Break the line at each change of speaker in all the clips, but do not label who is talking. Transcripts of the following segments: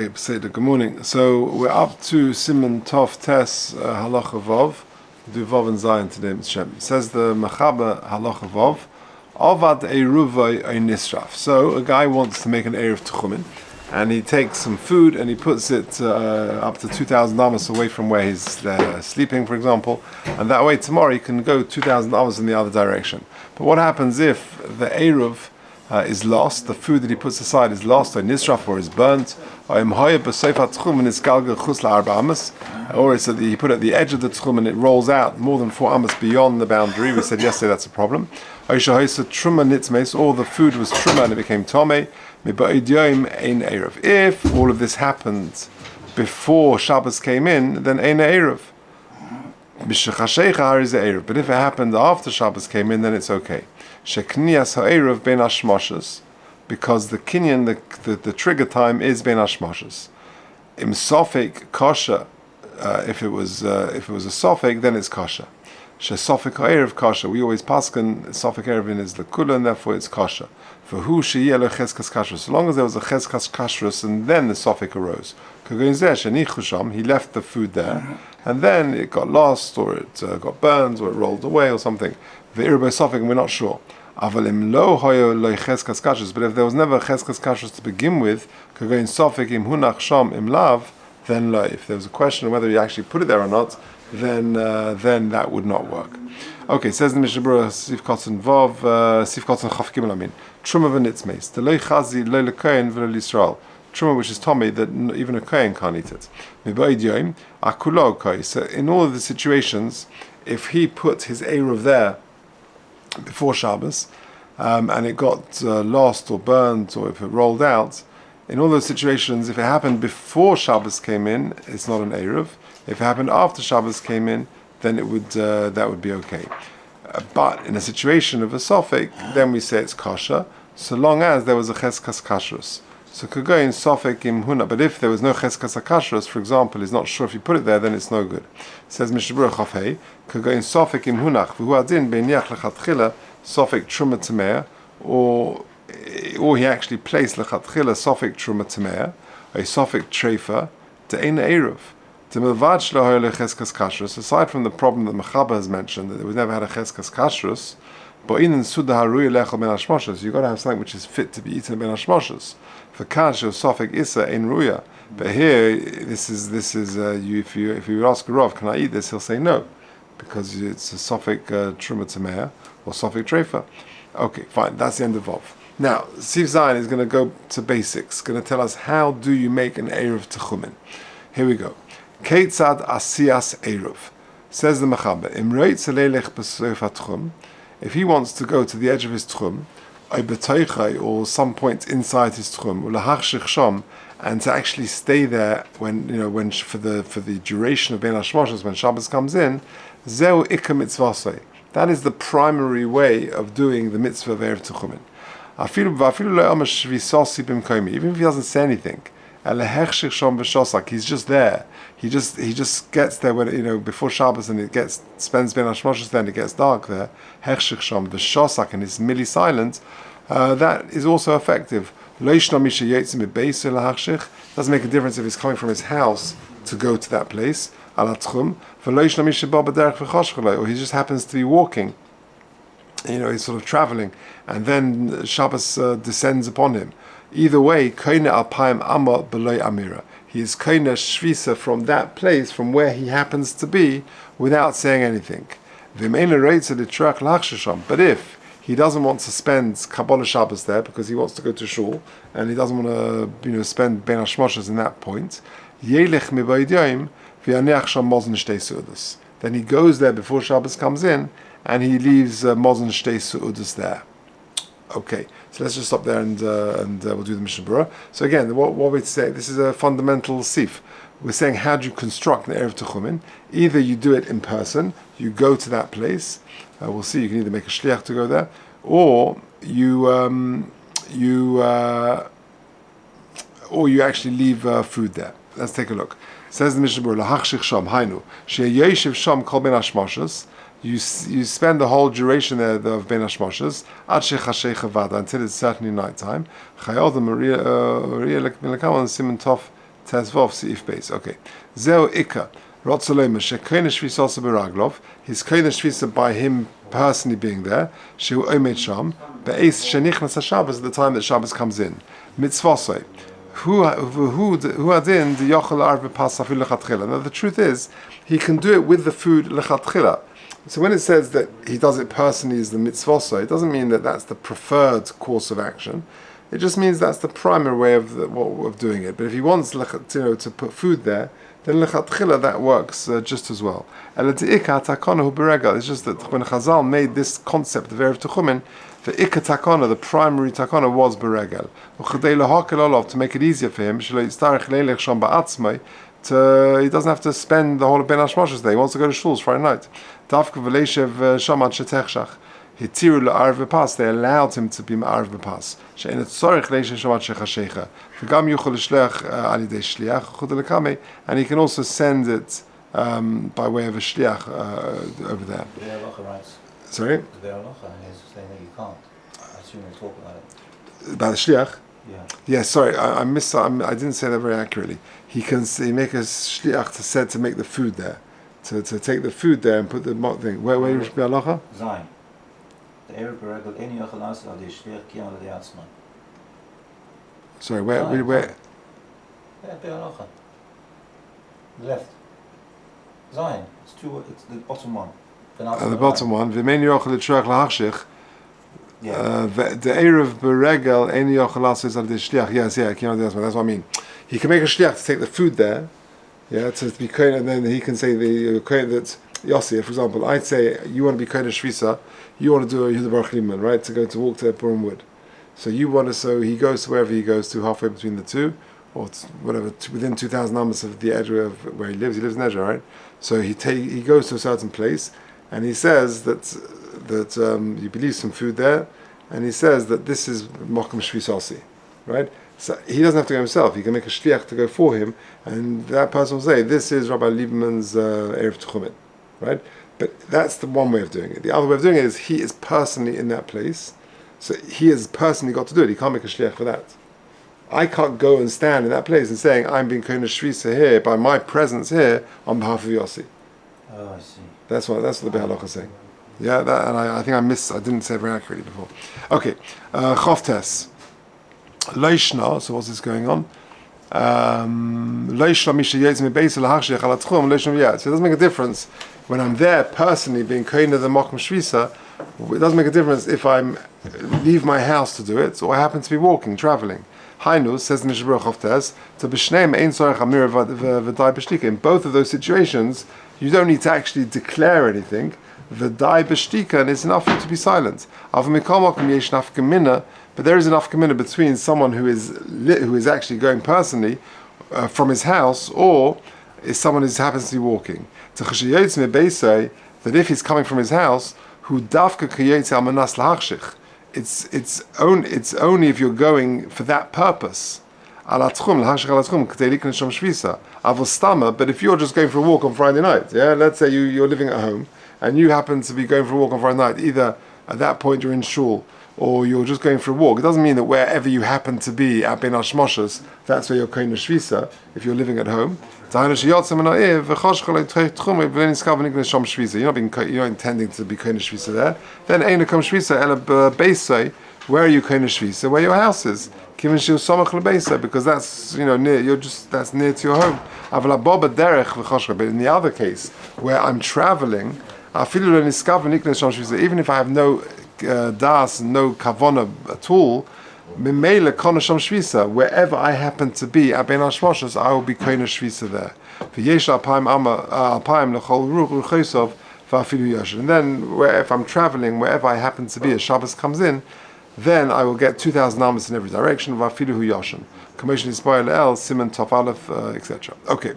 Good morning. So we're up to Siman Tov Tes Halacha Vov. Do Vov and Zayin today, Mr. Shem. Says the Mechaber Halacha Vov. Avad Eruv Nisraf. So a guy wants to make an Eruv Techumim, and he takes some food and he puts it up to 2,000 amas away from where he's sleeping, for example, and that way tomorrow he can go 2,000 amas in the other direction. But what happens if the Eruv is lost, the food that he puts aside is lost, or nisraf, or is burnt, or it's that he put it at the edge of the tchum and it rolls out more than 4 amas beyond the boundary. We said yesterday that's a problem. Or the food was truma and it became tomei. If all of this happened before Shabbos came in, then ein eruv. But if it happened after Shabbos came in, then it's okay. Sheknias ha'eruv ben hashmoshes, because the kinyan, the trigger time is ben hashmoshes. Im sofek kosher, if it was a sofek, then it's kosher. She sofek ha'eruv kosher. We always paskin sofek eruvin is the kula, and therefore it's kosher. For who she yellow cheskas kashrus. So long as there was a cheskas kashrus, and then the sofek arose. He left the food there, and then it got lost, or it got burned, or it rolled away, or something. The irbo sofek, we're not sure. But if there was never a cheskas kashrus to begin with, then if there was a question of whether you actually put it there or not, then that would not work. Okay, says the Mishnah Berurah, Sif Kotzen Vov, Sif Kotzen Chaf Gimel Amin. Truma v'nitzmeis. The loy chazi loy lekohen v'lo l'Yisrael. Truma, which is Tommy, that even a kohen can't eat it. So in all of the situations, if he put his Eruv there before Shabbos, and it got lost or burnt, or if it rolled out, in all those situations, if it happened before Shabbos came in, it's not an Eruv. If it happened after Shabbos came in, then it would that would be okay. But in a situation of a sofek, then we say it's kosher, so long as there was a cheskas kashrus. So could go in sofek im huna, but if there was no cheskas kashrus, for example, he's not sure if you put it there, then it's no good. It says Mishnah Berurah Chafei, could go in sofek im hunach v'hu adin beiniach lechatchila sofek truma tameh, or he actually placed lechatchila sofek truma tameh, a sofek treifa to ein eruv. Aside from the problem that Mechaber has mentioned, that we never had a cheskas kashrus, but in suda haruy lechol ben hashmoshes, you've got to have something which is fit to be eaten ben hashmoshes. For kash of sofek isa ein ruya. But here, this is if you ask Eruv, can I eat this? He'll say no, because it's a sofek truma tameh or sofek treifa. Okay, fine. That's the end of Vov. Now, Siv Zayin is going to go to basics. Going to tell us how do you make an Eruv Techumim. Here we go. Keitzad asiyas eruv, says the Mechaber. Imreit zelelech b'sof hatchum. If he wants to go to the edge of his tchum, or some point inside his tchum, ulahachshich sham, and to actually stay there when for the duration of Ben Hashmoshes, when Shabbos comes in, zeu ikka mitzvasei. That is the primary way of doing the mitzvah of Eruv Techumim. Even if he doesn't say anything. He's just there. He just gets there when before Shabbos, and spends Ben Hashmoshes. Then it gets dark there. Hechshich shom, the shosak, and it's milli-silent. That is also effective. Doesn't make a difference if he's coming from his house to go to that place. Or he just happens to be walking. He's sort of traveling, and then Shabbos descends upon him. Either way, koine alpayim amor beloy amira. He is koine shvisa from that place, from where he happens to be, without saying anything. But if he doesn't want to spend Kabbalah Shabbos there because he wants to go to shul and he doesn't want to, spend Ben Hashmoshes in that point, then he goes there before Shabbos comes in and he leaves mozen shtei su'udas there. Okay, so let's just stop there and we'll do the Mishnah Berurah. So again, what we say, this is a fundamental sif. We're saying, how do you construct the Eruv Techumim? Either you do it in person, you go to that place. We'll see. You can either make a shliach to go there, or you actually leave food there. Let's take a look. Says the Mishnah Berurah, lahachshich sham hainu sheyeshiv sham kol ben hashmoshes. You spend the whole duration there of Ben Hashmoshes until it's certainly night time. Siman Tov Tezvov Seif Beis. Okay. Zeo Ika. Rotzalema Shekoine Shvisa Beraglov. His Koine Shvisa by him personally being there. Shehu Omed Sham. Be'ez Shenichnas Shabbos at the time that Shabbos comes in. Mitzvosei. Who adin the yochel arve pas afil lechatchila. Now the truth is, he can do it with the food lechatchila. So when it says that he does it personally as the mitzvah, it doesn't mean that that's the preferred course of action. It just means that's the primary way of doing it. But if he wants to put food there, then lechatchila that works just as well. It's just that when Chazal made this concept of Erev Techumim, the ikka takana, the primary takana, was beregel. To make it easier for him, he doesn't have to spend the whole of Ben Hashmash's day. He wants to go to shuls Friday night. They allowed him to be ma'arv b'pas. And he can also send it by way of a shliach over there. Sorry?
The Orach is saying that you can't. I assume they talk about it.
About the shliach?
Yeah.
Yeah, sorry, I didn't say that very accurately. He make a shliach to make the food there. To take the food there and put the thing. Where is the halacha?
Zayin. The Eruv beregel any yochalas al shliach kiyam al yatzman.
Sorry, where?
Yeah, the halacha. Left. Zayin. It's the bottom one.
The bottom one. V'mein yochel l'truach lahachshich. The Eruv beregel any yochalas is al shliach. Yes, kiyam al yatzman. That's what I mean. He can make a shliach to take the food there. Yeah, to be kohen, and then he can say the kohen that Yossi, for example, I'd say you want to be kohen shvisa, you want to do a Yehuda Baruch Liman, right? To walk to Purim Wood. So he goes to wherever he goes to, halfway between the two, or whatever, within 2,000 amos of the edge of where he lives. He lives in Edra, right? So he goes to a certain place, and he says that he believes some food there, and he says that this is Mokum Shvisasi, right? So he doesn't have to go himself. He can make a shliach to go for him, and that person will say, "This is Rabbi Lieberman's Erev Techumim," right? But that's the one way of doing it. The other way of doing it is he is personally in that place, so he has personally got to do it. He can't make a shliach for that. I can't go and stand in that place and saying, "I'm being kohen shvisa here by my presence here on behalf of Yossi."
Oh, I see.
That's what the Be'alach is saying. Yeah, and I think I didn't say it very accurately before. Okay, Chavtes. Leishna, so what's this going on? Leishna misha yetz mebeis lahachshich al atchum leishna yet. So it doesn't make a difference when I'm there personally being kohen of the mokum shvisa. It doesn't make a difference if I leave my house to do it or I happen to be walking, traveling. Hainu says the Mishnah Berurah Chavtes to b'shneim ein tzorech amir v'dai b'shtika. In both of those situations, you don't need to actually declare anything. V'dai b'shtika, and it's enough for you to be silent. But there is enough commitment between someone who is actually going personally from his house, or is someone who happens to be walking. That if he's coming from his house, who dafka kiyetz al manas lahachshich, it's only if you're going for that purpose. But if you're just going for a walk on Friday night, let's say you're living at home and you happen to be going for a walk on Friday night, either at that point you're in shul or you're just going for a walk. It doesn't mean that wherever you happen to be at Ben Hashmoshes, that's where you're kohen shvisa if you're living at home. You're not intending to be kohen shvisa there. Then ein kohen shvisa ela beisai. Where are you kohen shvisa? Where your house is. Because that's near. That's near to your home. But in the other case, where I'm traveling, even if I have no das, no kavona at all, wherever I happen to be at Ben Hashmoshes, I will be kohen shvisa there. And then, if I'm traveling, wherever I happen to be, as Shabbos comes in, then I will get 2,000 amas in every direction. Vafiluhu yashin. Commission inspired el siman top aleph, etc. Okay,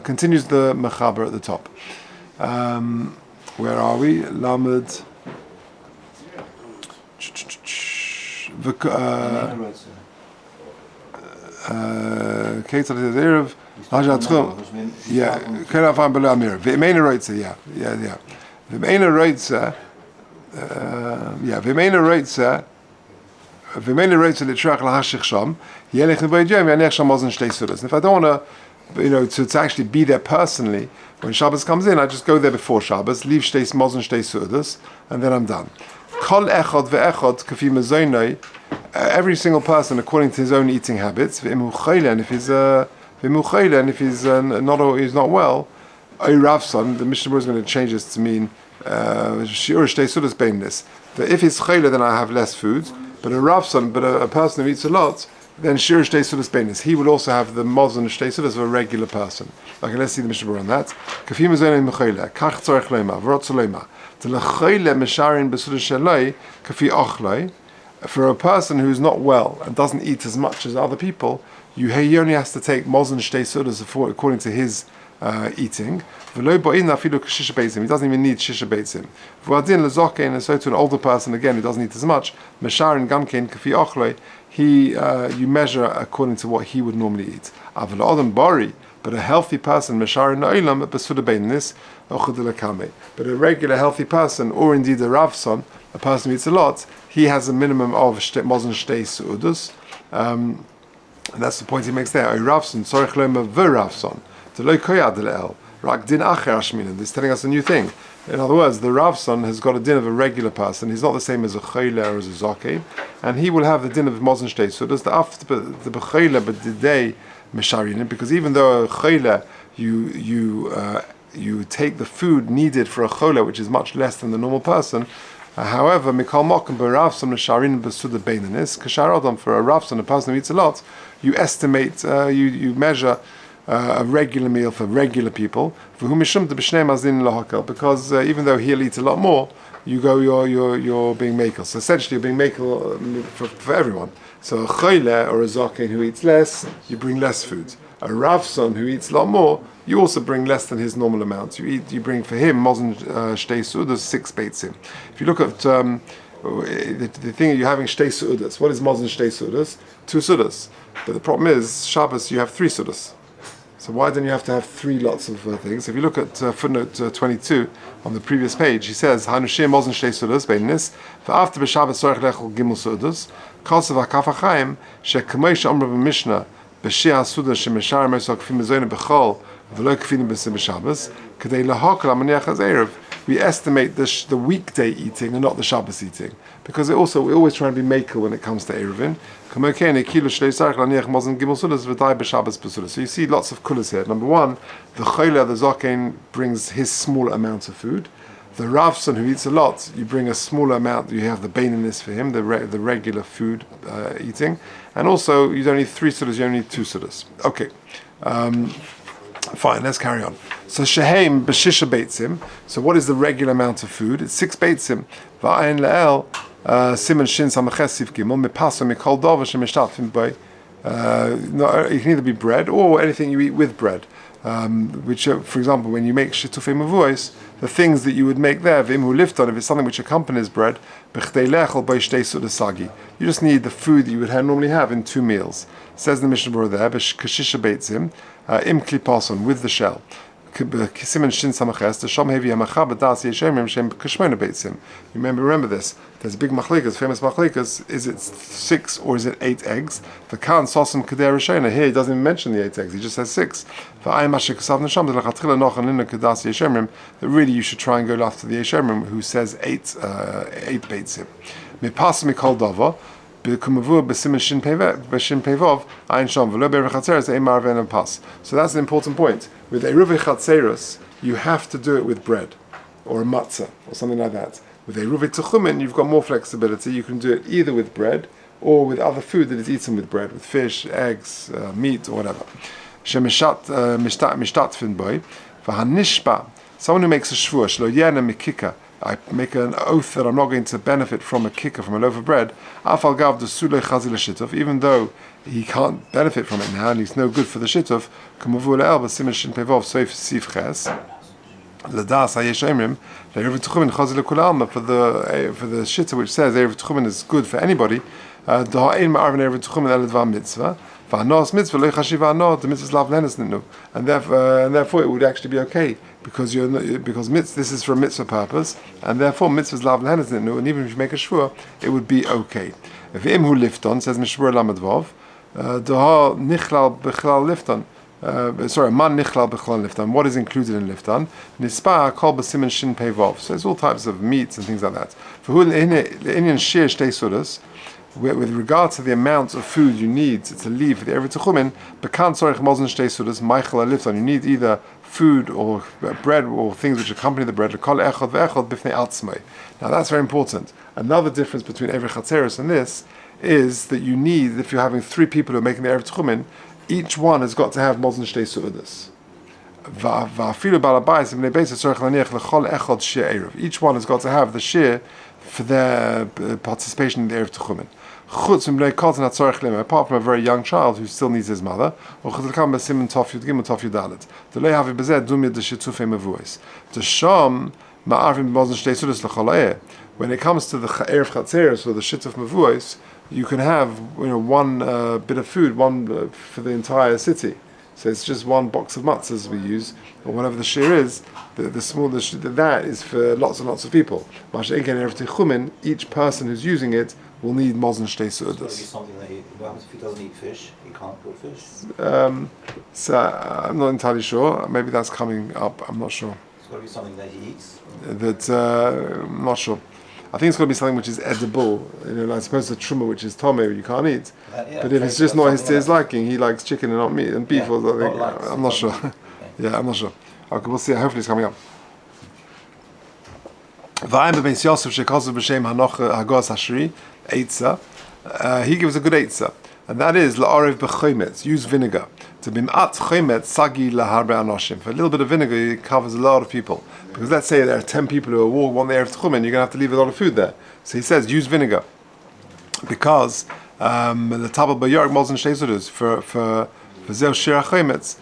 continues the mechaber at the top. Where are we? Lamed. Ketzad Eruv. Yeah, Kera Fan Below Amir. V'meina Roitza. Yeah. V'meina Roitza. V'meina Roitza. if I don't want to actually be there personally, when Shabbos comes in, I just go there before Shabbos, leave shteis mozen shteis sudas, and then I'm done. Kol echad ve'echad kafi mezoinai, every single person according to his own eating habits. And if he's not well, Ravson, the Mishnah is going to change this to mean shiur shtei sudas beinis. That if he's chayla, then I have less food. But a person who eats a lot, then shiur shtei sudas beinis. He will also have the mozen shtei sudas of a regular person. Okay, let's see the Mishnah on that. Kafim mezoinai mechayla kach tzorech leima v'rotz leima. For a person who's not well and doesn't eat as much as other people, he only has to take mozen shtei sudas according to his eating. He doesn't even need shisha beitzim. And so to an older person, again, who doesn't eat as much, you measure according to what he would normally eat. But a healthy person, but a regular healthy person, or indeed a Ravson, a person who eats a lot, he has a minimum of mozen shtei sudas. And that's the point he makes there. A Ravson, tzorech leima v'Ravson. This is telling us a new thing. In other words, the Ravson has got a din of a regular person. He's not the same as a chayla or as a zokein, and he will have the din of mozen shtei sudas. The b'chayla but the day mesharin, because even though a chayla you take the food needed for a chola, which is much less than the normal person. However, mikal mokum b'Ravson mesharin b'suda beinanis kashar adam, for a Ravson, a person who eats a lot, you estimate, you measure a regular meal for regular people, because even though he'll eat a lot more, you're being makel. So essentially, you're being makel for everyone. So a choyle or a zokein who eats less, you bring less food. A Ravson who eats a lot more, you also bring less than his normal amount. You bring for him mozen shtei sudas 6 beitzim. If you look at the thing, you're having shtei sudas. What is mozen shtei sudas? 2 sudas. But the problem is Shabbos you have 3 sudas. So why don't you have to have 3 lots of things? If you look at footnote 22 on the previous page, he says, "Hanushim mozen shtei sudas beinis, after b'Shabbos tzorech lechol gimel sudas, kasav hakaf Chaim shekamei she'omra b'Mishnah b'shia sudas shemeshar meisok kfim mezoyne b'chol v'lo kfim b'Shabbos k'dei lahakol amaniach as Eruv." We estimate the weekday eating and not the Shabbos eating, because we always try and be makel when it comes to Eruvin. So you see lots of kulas here. Number one, the chayla, the zokein, brings his small amount of food. The Ravson, who eats a lot, you bring a smaller amount. You have the baininess for him, the regular food eating, and also you don't need 3 sudas, you only need 2 sudas. Okay. Fine, let's carry on. So sheheim b'shisha beitzim. So what is the regular amount of food? It's 6 beitzim. Va'ayin le'el siman shin samaches sif gimel mipaso mikol dova shemishtatvim by. It can either be bread or anything you eat with bread. Which, for example, when you make shitufei mavuos, the things that you would make there, v'im hu lifton, if it's something which accompanies bread, b'chdei lechol by shtei sudas sagi. You just need the food that you would normally have in 2 meals. Says the Mishnah Berurah there, b'kashisha beitzim, im klipason, with the shell. Kisimen shin samaches, the shom hevi hamacha b'das yeshemim shem kashmona beitzim. You remember this. There's a big machlikas, famous machlikas. Is it 6 or is it 8 eggs? The kan sosum kedei rishona. Here he doesn't even mention the 8 eggs. He just says 6. That really you should try and go after the yeshemim who says 8 beitzim. Mipas mikol dava. So that's an important point. With Eruv chatzeros, you have to do it with bread or a matzah or something like that. With Eruv Techumim, you've got more flexibility. You can do it either with bread or with other food that is eaten with bread, with fish, eggs, meat, or whatever. Someone who makes a shvur, I make an oath that I'm not going to benefit from a kicker, from a loaf of bread, even though he can't benefit from it now and he's no good for the shituf, for the shitta which says Eruv Techumim is good for anybody, the mitzvah, and therefore it would actually be okay, because this is for a mitzvah purpose, and therefore mitzvah's lav lehenes, and even if you make a shvur, it would be okay. V'im hu lifton, says Mishmur Lamed Vav, Daha nichlal b'chlal lifton. Man nichlal b'chlal lifton. What is included in lifton? Nispa kol b'simen shin pei vav. So there's all types of meats and things like that. V'hu l'inyan shir shtei sudas. With regard to the amount of food you need to leave for the Erev Techumim, bekan tzorich mozen shtei sudas meichel lifton. You need either food or bread or things which accompany the bread. Kol echad ve'echad b'fnei atzmai. Now that's very important. Another difference between Erev Chatzeros and this is that you need, if you're having 3 people who are making the Erev Techumim, each one has got to have mozen shtei sudas. Each one has got to have the share for their participation in the Erev Techumim. Apart from a very young child who still needs his mother. The Sham when it comes to the Erev Chatzeros or the Shituf Mevuos, you can have one bit of food, one for the entire city. So it's just one box of matzahs we use, or whatever the share is. That is for lots and lots of people. Each person who's using it will need mozen shtei sudas.
Something that what happens if he doesn't eat fish? He can't cook fish.
So I'm not entirely sure. Maybe that's coming up. I'm not sure.
It's got to be something that he eats.
I'm not sure. I think it's got to be something which is edible. I suppose the truma, which is tome, you can't eat. But if it's just not his liking, he likes chicken and not meat and beef or something. I'm not sure. Yeah, I'm not sure. Okay, we'll see. Hopefully, it's coming up. He gives a good eitzah, and that is la'arev b'chometz. Use vinegar. To bim'at chometz sagi laharbe anoshim. For a little bit of vinegar, it covers a lot of people. Because let's say there are 10 people who want the Erev Techumim, you're going to have to leave a lot of food there. So he says, use vinegar. Because the tabel b'yarek mozen shtei sudas for zeh shir chometz,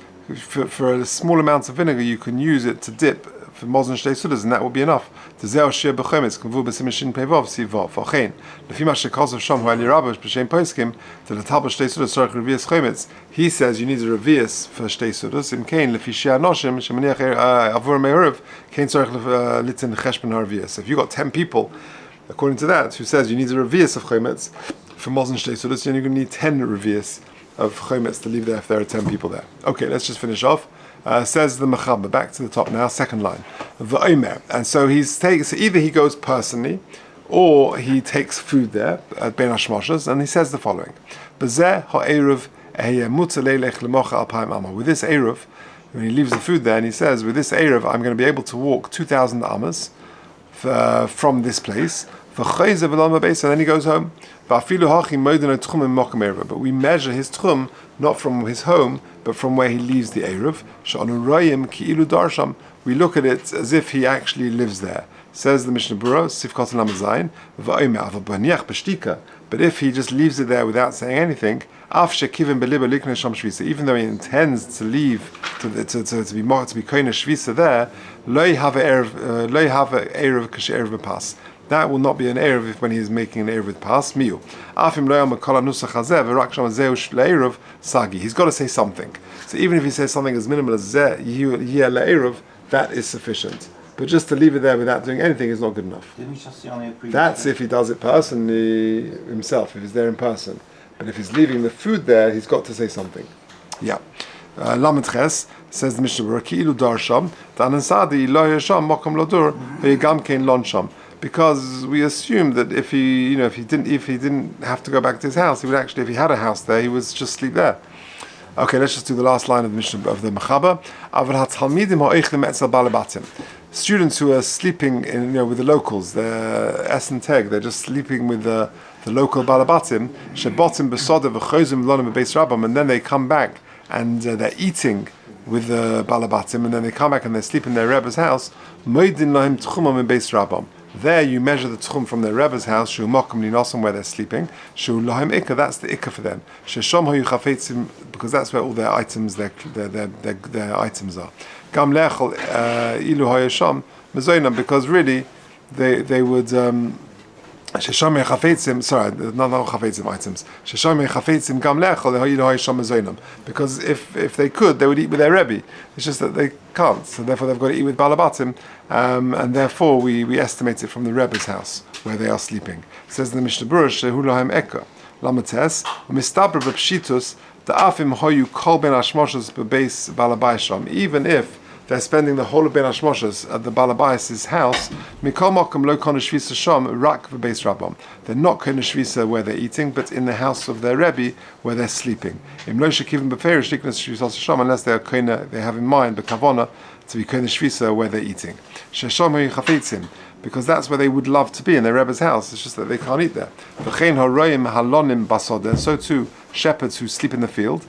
for a small amount of vinegar, you can use it to dip for mozen shtei sudas, and that will be enough. To zeh shir b'chometz convu b'simin shin pei vav si vav. V'chein lefi ma shekazav sham hu ali rabbis b'shem poskim to the tabel shtei sudas tzarich revius chometz. He says you need a revius for shtei sudas. In kain lefi shir anoshim shemaniach avur me'eruv kain tzarich litin cheshbon harvius. If you got 10 people, according to that, who says you need a revius of chometz for mozen shtei sudas, then you're going to need 10 revius of chometz to leave there if there are 10 people there. Okay, let's just finish off. Says the Mechaber, back to the top now, second line. V'omer. And so so either he goes personally, or he takes food there at Ben Hashmoshes, and he says the following: B'zeh ha'eruv mutzah leilech lemocha alpayim amma. With this Eruv, when he leaves the food there, and he says, with this Eruv, I'm going to be able to walk 2,000 amas from this place. And then he goes home. But we measure his tchum not from his home, but from where he leaves the Eruv. We look at it as if he actually lives there. Says the Mishnah Berurah, Sifkot Lamed Zayin, but if he just leaves it there without saying anything, even though he intends to leave to be koine shvisa there, that will not be an Eruv when he is making an Eruv with pas miu. He's got to say something. So even if he says something as minimal as Eruv, that is sufficient. But just to leave it there without doing anything is not good enough. That's if he does it personally himself, if he's there in person. But if he's leaving the food there, he's got to say something. Yeah. Lamed Ches says the Mishnah Berurah, Ki'ilu dar sham, Ta'anan Sadi lo yasham mokom lodur, ve'yigam kein lon sham. Because we assume that if he didn't have to go back to his house, he would actually, if he had a house there, he would just sleep there. Okay, let's just do the last line of the Mishnah of the Mechaber. Students who are sleeping with the locals, they're es and teg, they're just sleeping with the local balabatim, shebotim besoda v'chozim lonim beis rabbam, and then they come back and they're eating with the balabatim, and then they come back and they sleep in their Rebbe's house. Moedin lahim tchumam beis rabbam. There you measure the tchum from their Rebbe's house, shu mokum linosim, where they're sleeping, shu lahim ikka, that's the ikka for them, sheshom hoyu chafetzim, because that's where all their items, their items are. Gam lechol ilu hoyasham mezoinam, because really they would sheshom chafetzim, sorry, not chafetzim items, sheshom chafetzim gam lechol ilu hoyasham mezoinam, because if they could, they would eat with their Rebbe. It's just that they can't, so therefore they've got to eat with balabatim, and therefore we estimate it from the Rebbe's house. where they are sleeping. Says the Mishnah Berurah, Shehu Lahem Eka. Lamates, Mistabra B'Pshitus, the Afim Hoyu Kol Ben Hashmoshes B'Beis Balabaysham. Even if they're spending the whole of Ben Hashmoshes at the Balabayas' house, Mikol Mokum Lo Kon Shvisa Sham Rak V'Beis Rabbam. They're not Kon Shvisa where they're eating, but in the house of their Rebbe where they're sleeping. Im Lo Shekivim B'Ferish Liknas Shvisa Sham, unless they have in mind B'Kavona to be Kon Shvisa where they're eating. Shesham Hoyu Chafetzim, because that's where they would love to be, in their Rebbe's house. It's just that they can't eat there. And so too, shepherds who sleep in the field,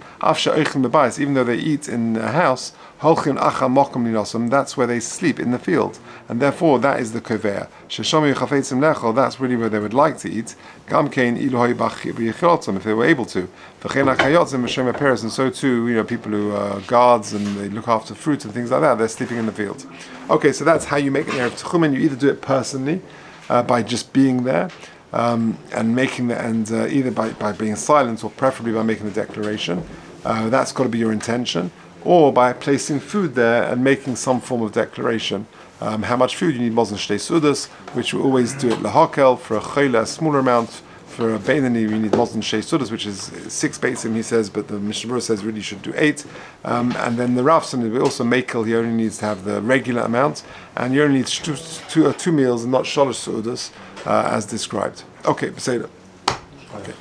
even though they eat in a house, that's where they sleep, in the field. And therefore, that is the koveya. That's really where they would like to eat, if they were able to. And so too, people who are guards and they look after fruit and things like that, they're sleeping in the field. Okay, so that's how you make an Erev Techumim. You either do it personally, by just being there, and making either by being silent or preferably by making the declaration. That's got to be your intention. Or by placing food there and making some form of declaration. How much food you need? Mozen shtei sudas, which we always do at lahakel. For a chayla, a smaller amount. For a beinani, you need mozen shtei sudas, which is 6 beitzim, he says, but the Mishnah Berurah says really you should do 8. And then the Rav said we also makel. He only needs to have the regular amount, and you only need two meals and not shalosh sudas as described. Okay, say that. Okay.